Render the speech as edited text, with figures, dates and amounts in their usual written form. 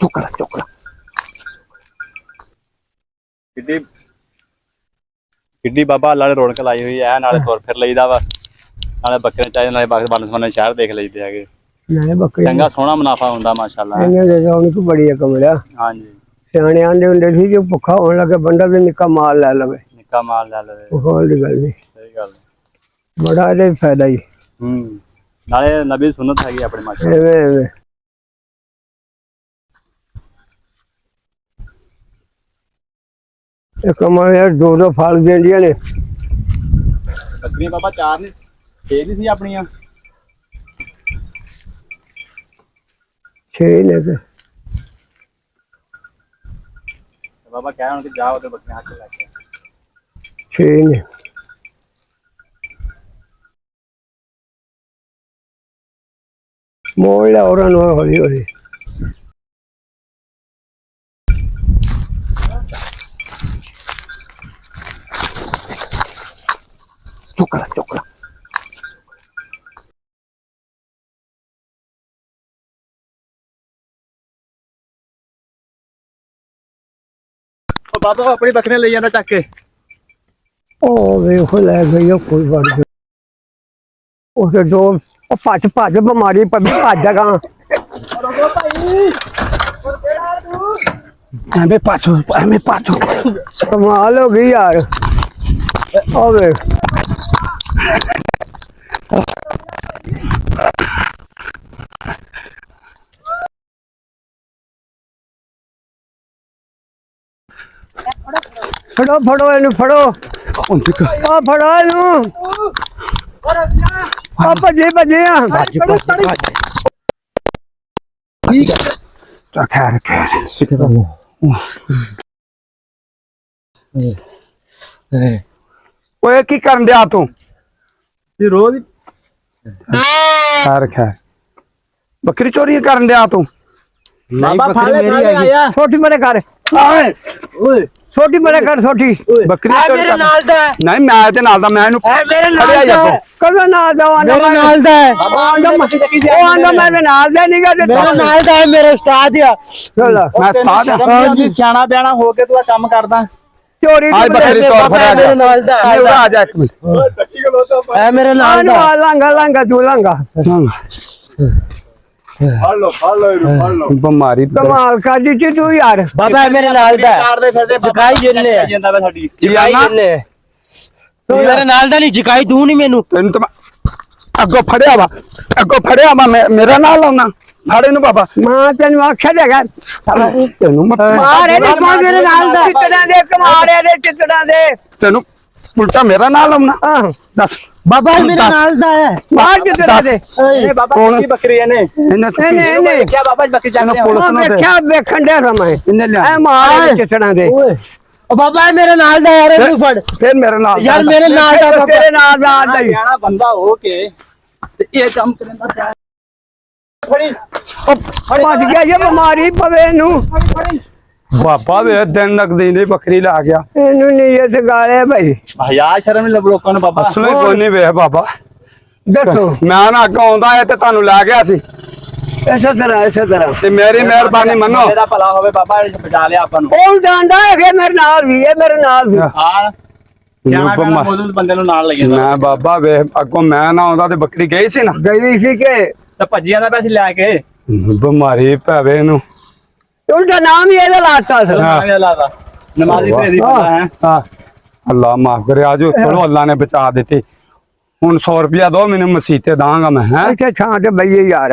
चुक किड्डी बाबा अल्लाह ने रौनक लाई हुई है नाले तुर फिर लईदा वा नाले बकरे चाहिए नाले बाकी बन समान शहर देख लईदे हैगे नाले बकरी चंगा सोहना मुनाफा हुंदा माशाअल्लाह इन्हें दे रौनक बड़ी है कमरा। हां जी सियाने आंदे हुंदे सी जो भुखा होने लगे बंदा भी निक्का माल लै लवे निक्का माल लै लवे कोई दी गल नहीं सही गल बड़ा ਇਹਦੇ फायदा ही नाले नबी सुन्नत हैगी अपने माशाअल्लाह एवे कमल यार दो फल देंदियां ने बकरियां बाबा चार ने छे नहीं सी अपनियां छे ने बाबा कह उनके जाओ तो बकरियां हाथ लेके छे ने मोल और हौली हौली चुक बाबा अपनी बकरियां ले जाना चक के ओ वेखो ले गई कोई बात नहीं उसे दो भज बीमारी पवी भज गा एवें पाछो कमाल हो गई यार ओवे फड़ो इनू फड़ो फड़ो इनू भजे ओए की करन दिया तू रोज खैर बकरी चोरी करन दिया तू बाबा मेरी आया छोटी मेरे घर छोटी मेरे घर छोटी बकरी मेरे नाल दा नहीं मैं ते नाल दा मैं इनु मेरे नाल दा कदों नाल दा मेरे नाल दा ओ आंदा मेरे नाल दा नहीं गा मेरे नाल दा मेरे उस्ताद आ चल मैं उस्ताद हां जी सियाना ब्याना हो के तू काम करदा चोरी आज बकरी चोर फड़ा मेरे नाल दा आ जा एक मिनट ए मेरे नाल दा लांगा तू लांगा फड़ लो बीमारी कमाल कर दी तू यार बाबा मेरे नाल दा जकाई जिन्ने ਜਾਂਦਾ ਵਾ ਸਾਡੀ जकाई जिन्ने मेरे नाल दा नहीं जकाई तू नहीं मेनू तेन तो अगो फड़िया वा मेरा नाल लाउना फाड़े नु बाबा मां तेन आख्या देगा तेनु मारे दे मेरे नाल दा चितड़ा दे कमारे दे चितड़ा दे तेनु उल्टा मेरा नाल लाउना हां दस बाबा मेरे नाल दा है मार चितड़ा दे ए बाबा की बकरी है ने इन्हें क्या बाबा बकरी जाने पुलिस ने क्या देखण दे समय इन्ने लिया ए मारे दे चितड़ा दे ओ बाबा मेरे नाल दा यार तू फड़ फिर मेरे नाल यार मेरे नाल दा बाबा तेरे नाल दा आ जाई जाना बंदा हो के ते ये काम करना चाहिए फड़ी भज गया ये बीमारी पवे नु बाबा वे दिन लगदी नहीं बकरी ला गया इनु नीयत गाले भाई हया शर्म नहीं लोगों ने बाबा असले कोई नहीं वे बाबा दसो मैं ना अगों आउंदा है ते तानू ला गया सी ऐसा तरह ते मेरी मेहरबानी मनो मेरा भला होवे बाबा बचा लिया अपन ओ डांडा है मेरे नाल भी है मेरे नाल भी हां सियाना ब्याना मौजूद बंदे नु नाल लगे मैं बाबा वे अगों मैं ना आउंदा ते बकरी गई सी ना गई सी के ਤੇ ਭੱਜੀਆਂ ਦਾ ਪੈਸੇ ਲੈ ਕੇ बीमारी पवे नु उल्टा नाम ही ਇਹਦਾ ਲਾਤਾ ਸੀ ਨਾਮ ਲਾਦਾ ਨਮਾਜ਼ੀ ਭੇਦੀ ਪਤਾ ਹੈ हाँ अल्लाह माफ करे आज चलो अल्लाह ने बचा देते हुन 100 रुपया दो मैंने मसीते दांगा मैं हैं ਇੱਥੇ ਛਾਂ ਤੇ ਬਈਏ ਯਾਰ